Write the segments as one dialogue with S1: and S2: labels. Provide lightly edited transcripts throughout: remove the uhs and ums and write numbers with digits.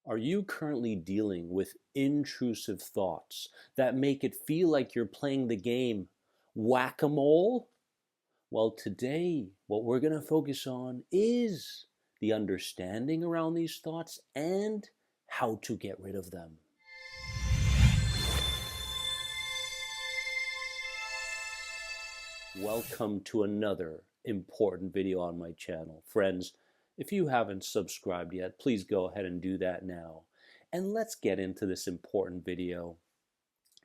S1: Are you currently dealing with intrusive thoughts that make it feel like you're playing the game whack-a-mole? Well, today, what we're going to focus on is the understanding around these thoughts and how to get rid of them. Welcome to another important video on my channel. Friends, if you haven't subscribed yet, please go ahead and do that now. And let's get into this important video.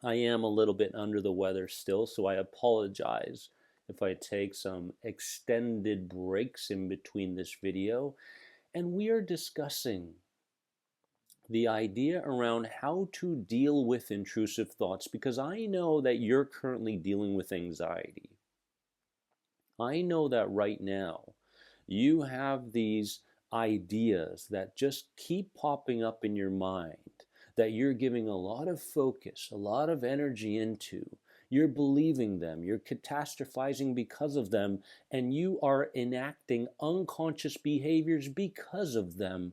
S1: I am a little bit under the weather still, so I apologize if I take some extended breaks in between this video. And we are discussing the idea around how to deal with intrusive thoughts, because I know that you're currently dealing with anxiety. I know that right now you have these ideas that just keep popping up in your mind, that you're giving a lot of focus, a lot of energy into. You're believing them, you're catastrophizing because of them, and you are enacting unconscious behaviors because of them.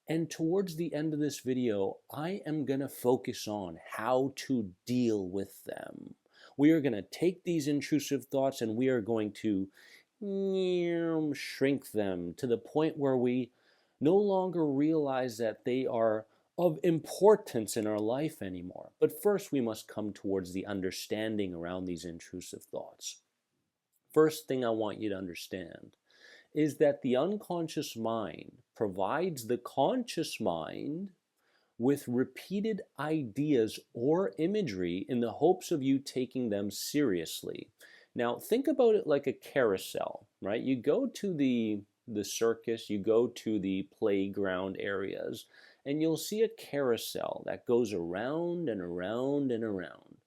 S1: And towards the end of this video, I am going to focus on how to deal with them. We are going to take these intrusive thoughts and we are going to shrink them to the point where we no longer realize that they are of importance in our life anymore. But first, we must come towards the understanding around these intrusive thoughts. First thing I want you to understand is that the unconscious mind provides the conscious mind with repeated ideas or imagery in the hopes of you taking them seriously. Now, think about it like a carousel, right? You go to the circus, you go to the playground areas, and you'll see a carousel that goes around and around and around.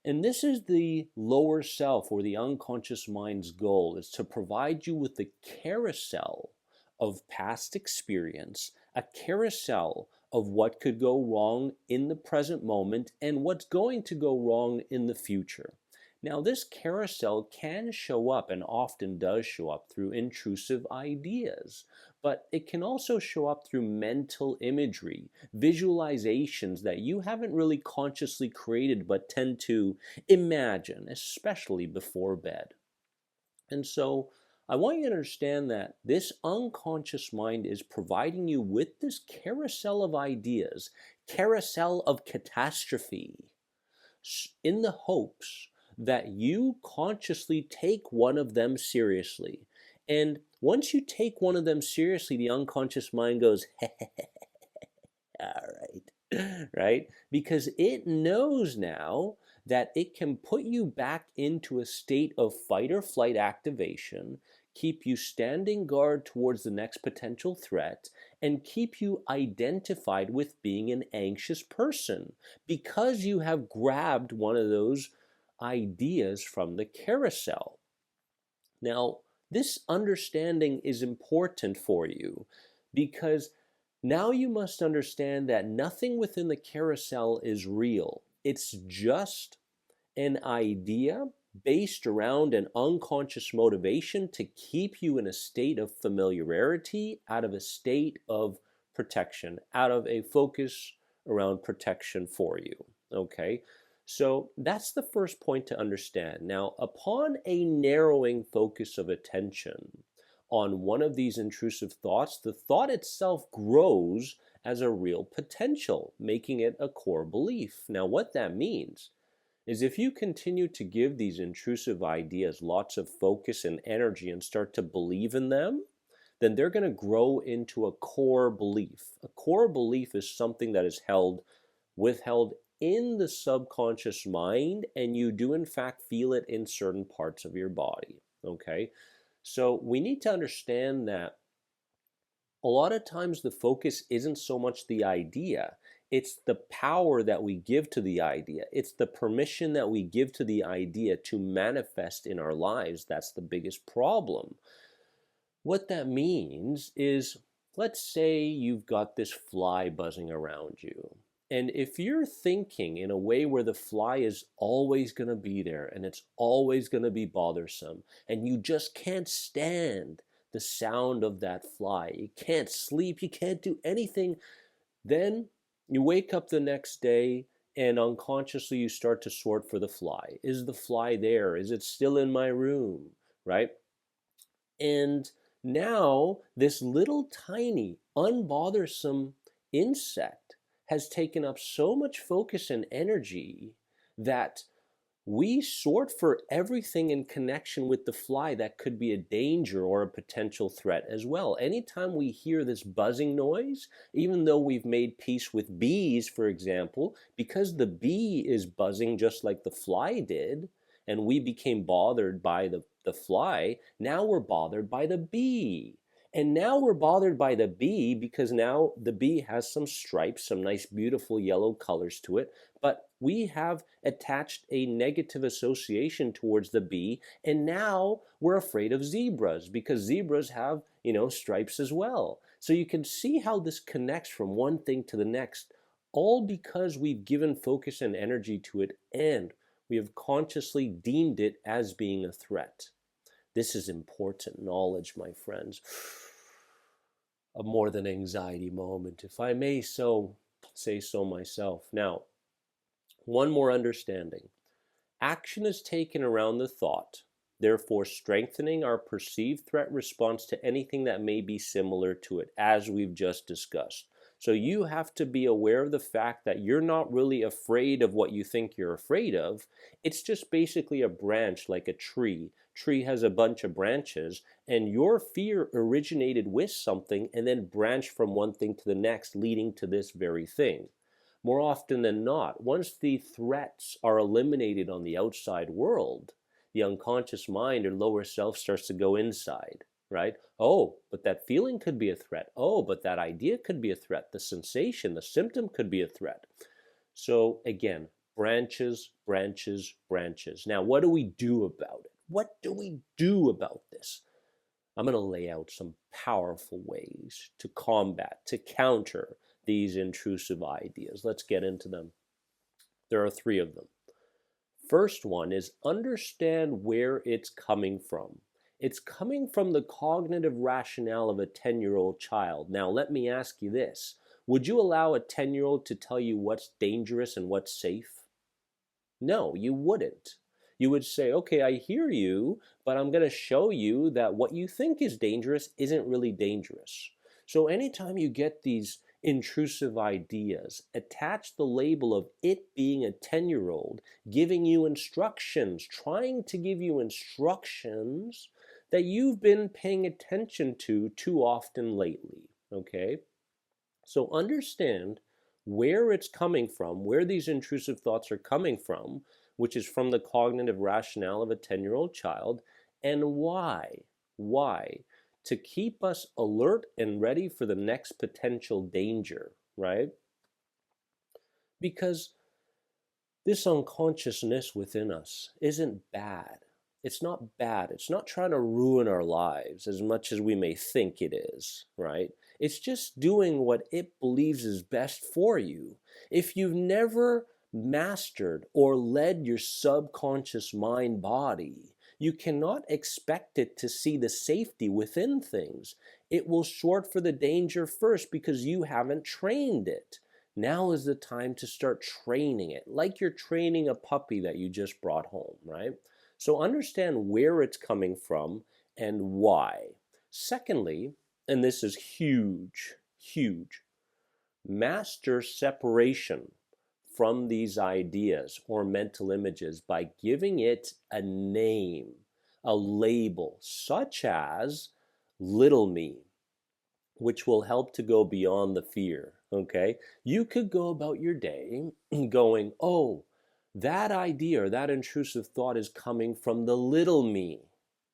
S1: And this is the lower self, or the unconscious mind's goal, is to provide you with the carousel of past experience, a carousel of what could go wrong in the present moment and what's going to go wrong in the future. Now, this carousel can show up, and often does show up, through intrusive ideas, but it can also show up through mental imagery, visualizations that you haven't really consciously created but tend to imagine, especially before bed. And so I want you to understand that this unconscious mind is providing you with this carousel of ideas, carousel of catastrophe, in the hopes that you consciously take one of them seriously. And once you take one of them seriously, the unconscious mind goes, all right, right? Because it knows now that it can put you back into a state of fight or flight activation, keep you standing guard towards the next potential threat, and keep you identified with being an anxious person because you have grabbed one of those ideas from the carousel. Now, this understanding is important for you because now you must understand that nothing within the carousel is real. It's just an idea based around an unconscious motivation to keep you in a state of familiarity, out of a state of protection, out of a focus around protection for you. Okay, so that's the first point to understand. Now, upon a narrowing focus of attention on one of these intrusive thoughts, the thought itself grows as a real potential, making it a core belief. Now, what that means is if you continue to give these intrusive ideas lots of focus and energy and start to believe in them, then they're going to grow into a core belief. A core belief is something that is withheld in the subconscious mind, and you do in fact feel it in certain parts of your body. Okay, so we need to understand that a lot of times the focus isn't so much the idea, it's the power that we give to the idea. It's the permission that we give to the idea to manifest in our lives. That's the biggest problem. What that means is, let's say you've got this fly buzzing around you. And if you're thinking in a way where the fly is always going to be there and it's always going to be bothersome, and you just can't stand the sound of that fly, you can't sleep, you can't do anything Then you wake up the next day and unconsciously you start to sort for the fly. Is the fly there? Is it still in my room? Right? And now this little tiny, unbothersome insect has taken up so much focus and energy that we sort for everything in connection with the fly that could be a danger or a potential threat as well. Anytime we hear this buzzing noise, even though we've made peace with bees, for example, because the bee is buzzing just like the fly did, and we became bothered by the fly, now we're bothered by the bee. And now we're bothered by the bee because now the bee has some stripes, some nice beautiful yellow colors to it, but we have attached a negative association towards the bee, and now we're afraid of zebras because zebras have, stripes as well. So you can see how this connects from one thing to the next, all because we've given focus and energy to it, and we have consciously deemed it as being a threat. This is important knowledge, my friends. A more than anxiety moment, if I may say so myself. Now, one more understanding. Action is taken around the thought, therefore strengthening our perceived threat response to anything that may be similar to it, as we've just discussed. So you have to be aware of the fact that you're not really afraid of what you think you're afraid of. It's just basically a branch, like a tree. Tree has a bunch of branches, and your fear originated with something and then branched from one thing to the next, leading to this very thing. More often than not, once the threats are eliminated on the outside world, the unconscious mind or lower self starts to go inside, right? Oh, but that feeling could be a threat. Oh, but that idea could be a threat. The sensation, the symptom could be a threat. So again, branches, branches, branches. Now, what do we do about it? What do we do about this? I'm going to lay out some powerful ways to combat, to counter these intrusive ideas. Let's get into them. There are 3 of them. First one is understand where it's coming from. It's coming from the cognitive rationale of a 10-year-old child. Now, let me ask you this. Would you allow a 10-year-old to tell you what's dangerous and what's safe? No, you wouldn't. You would say, okay, I hear you, but I'm going to show you that what you think is dangerous isn't really dangerous. So anytime you get these intrusive ideas, attach the label of it being a 10-year-old, giving you instructions, trying to give you instructions that you've been paying attention to too often lately, okay? So understand where it's coming from, where these intrusive thoughts are coming from, which is from the cognitive rationale of a 10-year-old child, and why. Why? To keep us alert and ready for the next potential danger, right? Because this unconsciousness within us isn't bad. It's not bad. It's not trying to ruin our lives as much as we may think it is, right? It's just doing what it believes is best for you. If you've never mastered or led your subconscious mind body, you cannot expect it to see the safety within things. It will sort for the danger first because you haven't trained it. Now is the time to start training it, like you're training a puppy that you just brought home, right? So understand where it's coming from and why. Secondly, and this is huge, huge, master separation from these ideas or mental images by giving it a name, a label, such as little me, which will help to go beyond the fear, okay? You could go about your day going, oh, that idea or that intrusive thought is coming from the little me,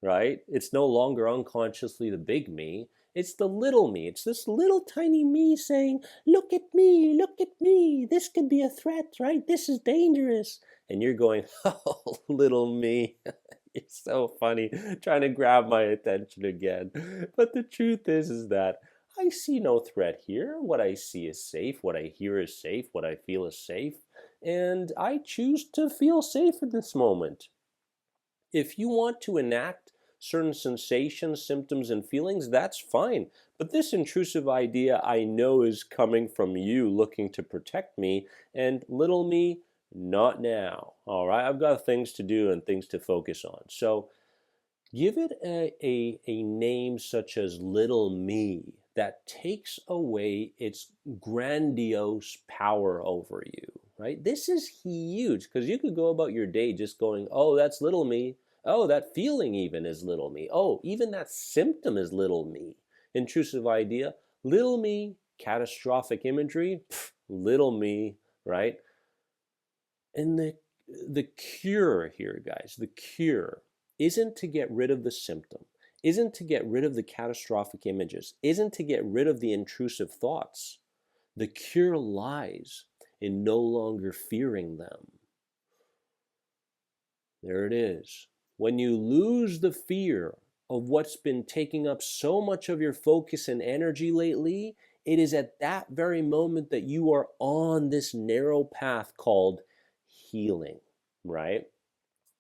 S1: right? It's no longer unconsciously the big me. It's the little me. It's this little tiny me saying, look at me, this could be a threat, right? This is dangerous. And you're going, oh, little me. It's so funny, trying to grab my attention again. But the truth is that I see no threat here. What I see is safe. What I hear is safe. What I feel is safe. And I choose to feel safe at this moment. If you want to enact certain sensations, symptoms, and feelings, that's fine. But this intrusive idea I know is coming from you looking to protect me, and little me, not now. All right, I've got things to do and things to focus on. So give it a name such as little me that takes away its grandiose power over you, right? This is huge because you could go about your day just going, oh, that's little me. Oh, that feeling even is little me. Oh, even that symptom is little me. Intrusive idea, little me, catastrophic imagery, little me, right? And the cure here, guys, the cure isn't to get rid of the symptom, isn't to get rid of the catastrophic images, isn't to get rid of the intrusive thoughts. The cure lies in no longer fearing them. There it is. When you lose the fear of what's been taking up so much of your focus and energy lately, it is at that very moment that you are on this narrow path called healing, right?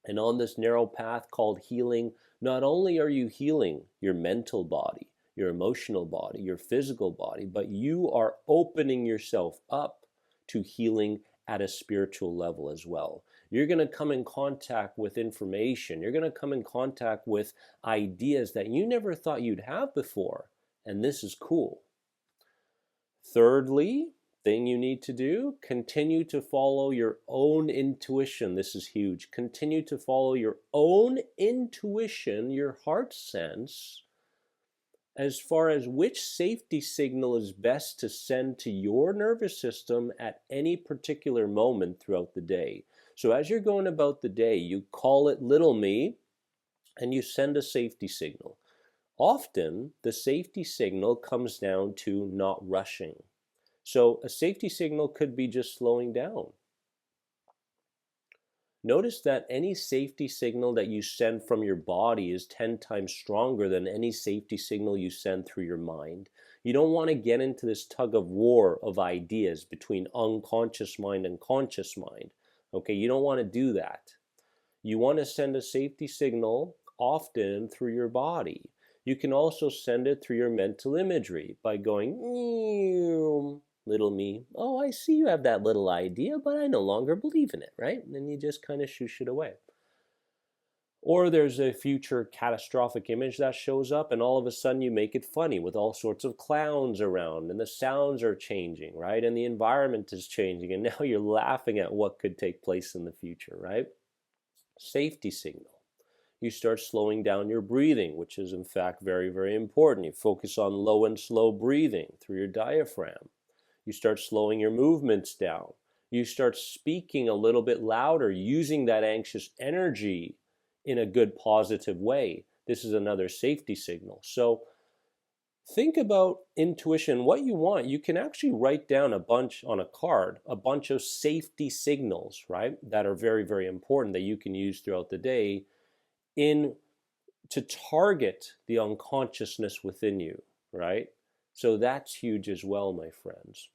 S1: And on this narrow path called healing, not only are you healing your mental body, your emotional body, your physical body, but you are opening yourself up to healing at a spiritual level as well. You're going to come in contact with information. You're going to come in contact with ideas that you never thought you'd have before. And this is cool. Thirdly, thing you need to do, continue to follow your own intuition. This is huge. Continue to follow your own intuition, your heart sense, as far as which safety signal is best to send to your nervous system at any particular moment throughout the day. So as you're going about the day, you call it little me and you send a safety signal. Often the safety signal comes down to not rushing. So a safety signal could be just slowing down. Notice that any safety signal that you send from your body is 10 times stronger than any safety signal you send through your mind. You don't want to get into this tug of war of ideas between unconscious mind and conscious mind. Okay, you don't want to do that. You want to send a safety signal often through your body. You can also send it through your mental imagery by going, little me, oh, I see you have that little idea, but I no longer believe in it, right? And then you just kind of shoosh it away. Or there's a future catastrophic image that shows up and all of a sudden you make it funny with all sorts of clowns around and the sounds are changing, right? And the environment is changing and now you're laughing at what could take place in the future, right? Safety signal. You start slowing down your breathing, which is in fact very, very important. You focus on low and slow breathing through your diaphragm. You start slowing your movements down. You start speaking a little bit louder, using that anxious energy in a good, positive way. This is another safety signal. So think about intuition, what you want. You can actually write down a bunch on a card, a bunch of safety signals, right? That are very, very important that you can use throughout the day to target the unconsciousness within you, right? So that's huge as well, my friends.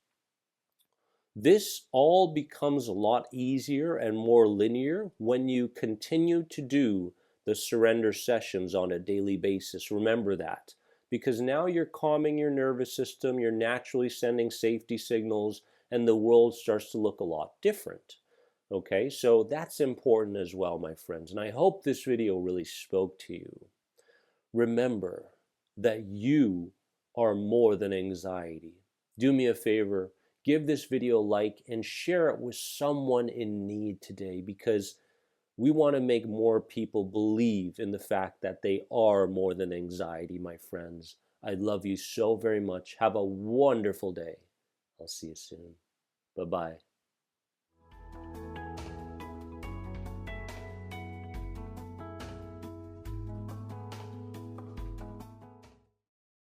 S1: This all becomes a lot easier and more linear when you continue to do the surrender sessions on a daily basis. Remember that, because now you're calming your nervous system, you're naturally sending safety signals, and the world starts to look a lot different. Okay, so that's important as well, my friends, and I hope this video really spoke to you. Remember that you are more than anxiety. Do me a favor, give this video a like and share it with someone in need today, because we want to make more people believe in the fact that they are more than anxiety, my friends. I love you so very much. Have a wonderful day. I'll see you soon. Bye-bye.